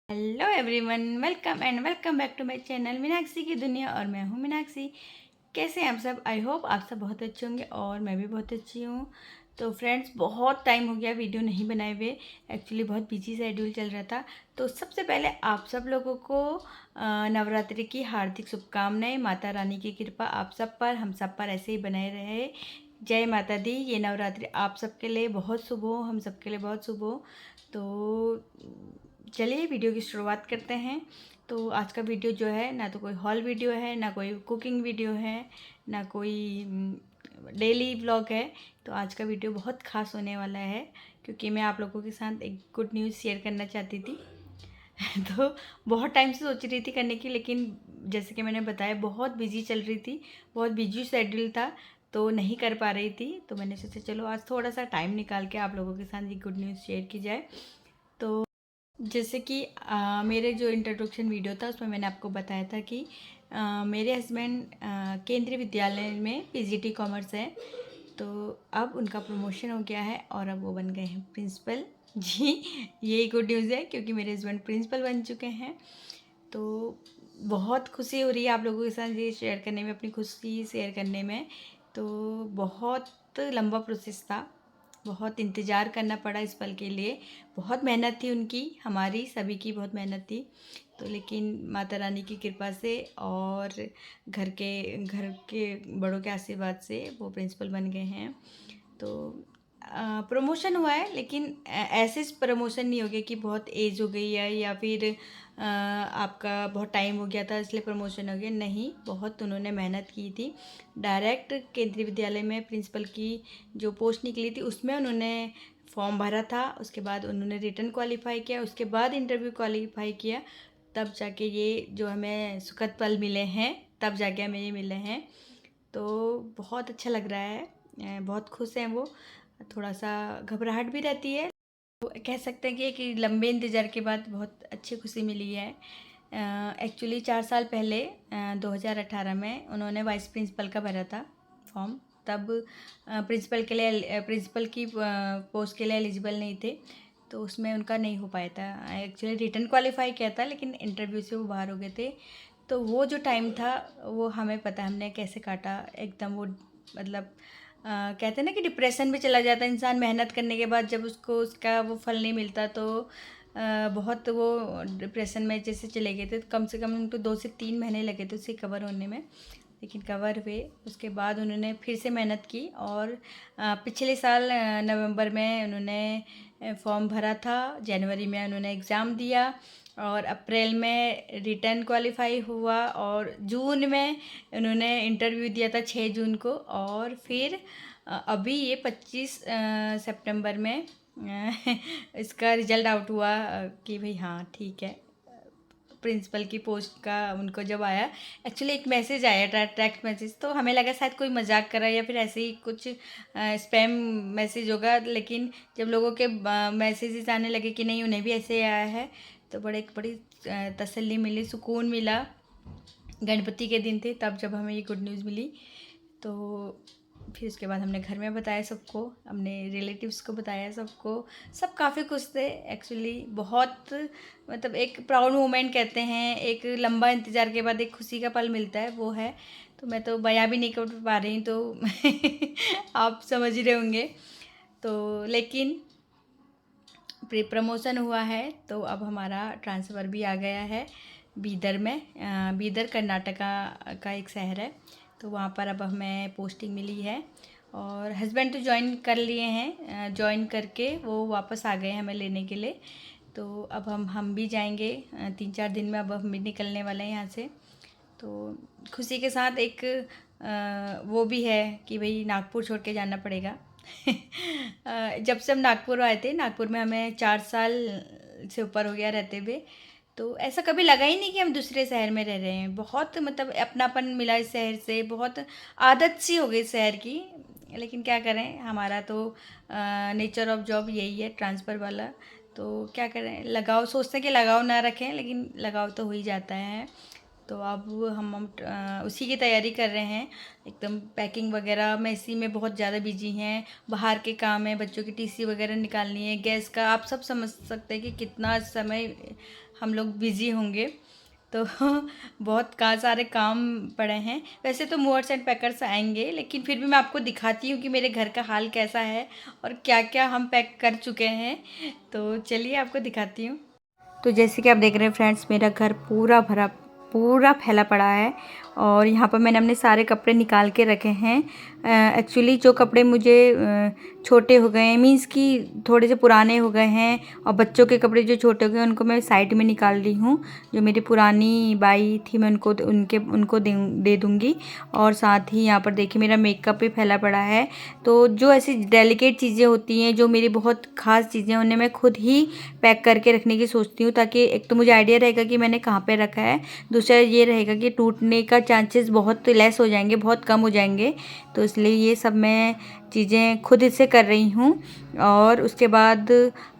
Hello everyone, welcome back to my channel Meenakshi की दुनिया। और मैं हूँ मीनाक्षी। कैसे हैं आप सब? आई होप आप सब बहुत अच्छे होंगे और मैं भी बहुत अच्छी हूँ। तो फ्रेंड्स, बहुत टाइम हो गया वीडियो नहीं बनाए हुए। एक्चुअली बहुत बिजी शेड्यूल चल रहा था। तो सबसे पहले आप सब लोगों को नवरात्रि की हार्दिक शुभकामनाएं। माता रानी की कृपा आप सब पर, हम सब पर ऐसे ही बनाए रहे। जय माता दी। ये नवरात्रि आप सबके लिए बहुत शुभ हो, हम सबके लिए बहुत शुभ हो। तो चलिए वीडियो की शुरुआत करते हैं। तो आज का वीडियो जो है, ना तो कोई हॉल वीडियो है, ना कोई कुकिंग वीडियो है, ना कोई डेली व्लॉग है। तो आज का वीडियो बहुत ख़ास होने वाला है, क्योंकि मैं आप लोगों के साथ एक गुड न्यूज़ शेयर करना चाहती थी। तो बहुत टाइम से सोच रही थी करने की, लेकिन जैसे कि मैंने बताया बहुत बिजी चल रही थी, बहुत बिजी शेड्यूल था, तो नहीं कर पा रही थी। तो मैंने सोचा चलो आज थोड़ा सा टाइम निकाल के आप लोगों के साथ ये गुड न्यूज़ शेयर की जाए। तो जैसे कि मेरे जो इंट्रोडक्शन वीडियो था उसमें मैंने आपको बताया था कि मेरे हस्बैंड केंद्रीय विद्यालय में पीजीटी कॉमर्स है। तो अब उनका प्रमोशन हो गया है और अब वो बन गए हैं प्रिंसिपल। जी, यही गुड न्यूज़ है, क्योंकि मेरे हस्बैंड प्रिंसिपल बन चुके हैं। तो बहुत खुशी हो रही है आप लोगों के साथ ये शेयर करने में, अपनी खुशी शेयर करने में। तो बहुत लंबा प्रोसेस था, बहुत इंतज़ार करना पड़ा इस पल के लिए। बहुत मेहनत थी उनकी, हमारी सभी की बहुत मेहनत थी। तो लेकिन माता रानी की कृपा से और घर के बड़ों के आशीर्वाद से वो प्रिंसिपल बन गए हैं। तो प्रमोशन हुआ है, लेकिन ऐसे प्रमोशन नहीं हो गया कि बहुत एज हो गई है या फिर आपका बहुत टाइम हो गया था इसलिए प्रमोशन हो गया। नहीं, बहुत उन्होंने मेहनत की थी। डायरेक्ट केंद्रीय विद्यालय में प्रिंसिपल की जो पोस्ट निकली थी उसमें उन्होंने फॉर्म भरा था। उसके बाद उन्होंने रिटन क्वालिफाई किया, उसके बाद इंटरव्यू क्वालिफाई किया, तब जाके ये जो हमें सुखद पल मिले हैं, तब जाके हमें ये मिले हैं। तो बहुत अच्छा लग रहा है, बहुत खुश हैं वो। थोड़ा सा घबराहट भी रहती है। तो कह सकते हैं कि एक लंबे इंतज़ार के बाद बहुत अच्छी खुशी मिली है। एक्चुअली 4 साल पहले 2018 में उन्होंने वाइस प्रिंसिपल का भरा था फॉर्म। तब प्रिंसिपल की पोस्ट के लिए एलिजिबल नहीं थे, तो उसमें उनका नहीं हो पाया था। एक्चुअली रिटन क्वालिफाई किया था, लेकिन इंटरव्यू से वो बाहर हो गए थे। तो वो जो टाइम था वो हमें पता है हमने कैसे काटा। एकदम वो मतलब कहते हैं ना कि डिप्रेशन में चला जाता है इंसान मेहनत करने के बाद, जब उसको उसका वो फल नहीं मिलता। तो बहुत वो डिप्रेशन में जैसे चले गए थे। कम से कम उनको 2 से 3 महीने लगे थे उसे कवर होने में, लेकिन कवर हुए। उसके बाद उन्होंने फिर से मेहनत की और पिछले साल नवंबर में उन्होंने फॉर्म भरा था। जनवरी में उन्होंने एग्ज़ाम दिया और अप्रैल में रिटर्न क्वालिफाई हुआ और जून में उन्होंने इंटरव्यू दिया था 6 जून को। और फिर अभी ये 25 सितंबर में इसका रिजल्ट आउट हुआ कि भाई हाँ ठीक है, प्रिंसिपल की पोस्ट का उनको जब आया। एक्चुअली एक मैसेज आया था, टेक्स्ट मैसेज, तो हमें लगा शायद कोई मजाक कर रहा है या फिर ऐसे ही कुछ स्पैम मैसेज होगा। लेकिन जब लोगों के मैसेजेस आने लगे कि नहीं उन्हें भी ऐसे आया है, तो बड़ी तसल्ली मिली, सुकून मिला। गणपति के दिन थे तब जब हमें ये गुड न्यूज़ मिली। तो फिर उसके बाद हमने घर में बताया सबको, हमने रिलेटिव्स को बताया सबको। सब काफ़ी खुश थे एक्चुअली। बहुत मतलब एक प्राउड मोमेंट कहते हैं, एक लंबा इंतज़ार के बाद एक खुशी का पल मिलता है, वो है। तो मैं तो बयां भी नहीं कर पा रही, तो आप समझ ही रहे होंगे। तो लेकिन प्रमोशन हुआ है, तो अब हमारा ट्रांसफ़र भी आ गया है बीदर में। बीदर कर्नाटका का एक शहर है, तो वहाँ पर अब हमें पोस्टिंग मिली है। और हस्बैंड तो ज्वाइन कर लिए हैं, ज्वाइन करके वो वापस आ गए हैं हमें लेने के लिए। तो अब हम भी जाएंगे 3-4 दिन में। अब हम भी निकलने वाले हैं यहाँ से। तो खुशी के साथ एक वो भी है कि भाई नागपुर छोड़ के जाना पड़ेगा। जब से हम नागपुर आए थे, नागपुर में हमें 4 साल से ऊपर हो गया रहते हुए, तो ऐसा कभी लगा ही नहीं कि हम दूसरे शहर में रह रहे हैं। बहुत मतलब अपनापन मिला इस शहर से, बहुत आदत सी हो गई इस शहर की। लेकिन क्या करें, हमारा तो नेचर ऑफ जॉब यही है, ट्रांसफ़र वाला। तो क्या करें, लगाव सोचते हैं कि लगाव ना रखें, लेकिन लगाव तो हो ही जाता है। तो अब हम उसी की तैयारी कर रहे हैं। एकदम पैकिंग वगैरह में इसी में बहुत ज़्यादा बिजी हैं। बाहर के काम है, बच्चों की टीसी वगैरह निकालनी है, गैस का, आप सब समझ सकते हैं कि कितना समय हम लोग बिजी होंगे। तो बहुत सारे काम पड़े हैं। वैसे तो मूवर्स एंड पैकर्स आएंगे, लेकिन फिर भी मैं आपको दिखाती हूँ कि मेरे घर का हाल कैसा है और क्या क्या हम पैक कर चुके हैं। तो चलिए आपको दिखाती हूँ। तो जैसे कि आप देख रहे हैं फ्रेंड्स, मेरा घर पूरा फैला पड़ा है और यहाँ पर मैंने अपने सारे कपड़े निकाल के रखे हैं। एक्चुअली जो कपड़े मुझे छोटे हो गए हैं, मीन्स कि थोड़े से पुराने हो गए हैं, और बच्चों के कपड़े जो छोटे हो गए उनको मैं साइड में निकाल रही हूँ। जो मेरी पुरानी बाई थी मैं उनको दे दूँगी। और साथ ही यहाँ पर देखिए मेरा मेकअप भी फैला पड़ा है। तो जो ऐसी डेलिकेट चीज़ें होती हैं, जो मेरी बहुत ख़ास चीज़ें, उन्हें मैं खुद ही पैक करके रखने की सोचती हूँ, ताकि एक तो मुझे आइडिया रहेगा कि मैंने कहाँ पे रखा है, दूसरा ये रहेगा कि टूटने का चांसेस बहुत लेस हो जाएंगे, बहुत कम हो जाएंगे। तो इसलिए ये सब मैं चीज़ें खुद से कर रही हूँ। और उसके बाद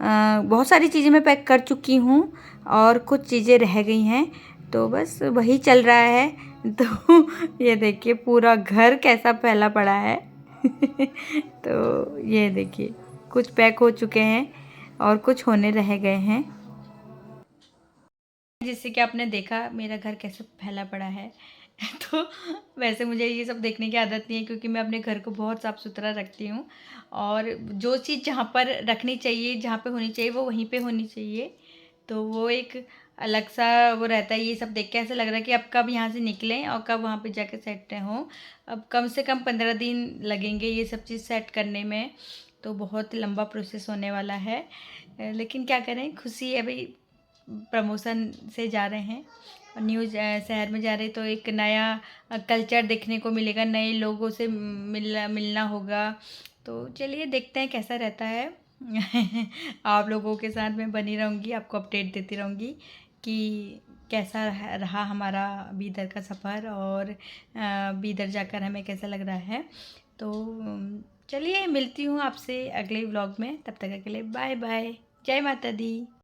बहुत सारी चीज़ें मैं पैक कर चुकी हूँ और कुछ चीज़ें रह गई हैं, तो बस वही चल रहा है। तो ये देखिए पूरा घर कैसा फैला पड़ा है। तो ये देखिए कुछ पैक हो चुके हैं और कुछ होने रह गए हैं। जिससे कि आपने देखा मेरा घर कैसे फैला पड़ा है। तो वैसे मुझे ये सब देखने की आदत नहीं है, क्योंकि मैं अपने घर को बहुत साफ़ सुथरा रखती हूँ और जो चीज़ जहाँ पर रखनी चाहिए, जहाँ पे होनी चाहिए, वो वहीं पे होनी चाहिए। तो वो एक अलग सा वो रहता है। ये सब देख के ऐसा लग रहा है कि अब कब यहाँ से निकलें और कब वहाँ पे जाके सेट हों। अब कम से कम 15 दिन लगेंगे ये सब चीज़ सेट करने में, तो बहुत लंबा प्रोसेस होने वाला है। लेकिन क्या करें, खुशी है भाई, प्रमोशन से जा रहे हैं और न्यू शहर में जा रहे हैं, तो एक नया कल्चर देखने को मिलेगा, नए लोगों से मिलना होगा। तो चलिए देखते हैं कैसा रहता है। आप लोगों के साथ मैं बनी रहूँगी, आपको अपडेट देती रहूँगी कि कैसा रहा हमारा बीदर का सफ़र, और बीदर जाकर हमें कैसा लग रहा है। तो चलिए मिलती हूँ आपसे अगले व्लॉग में, तब तक के लिए बाय बाय। जय माता दी।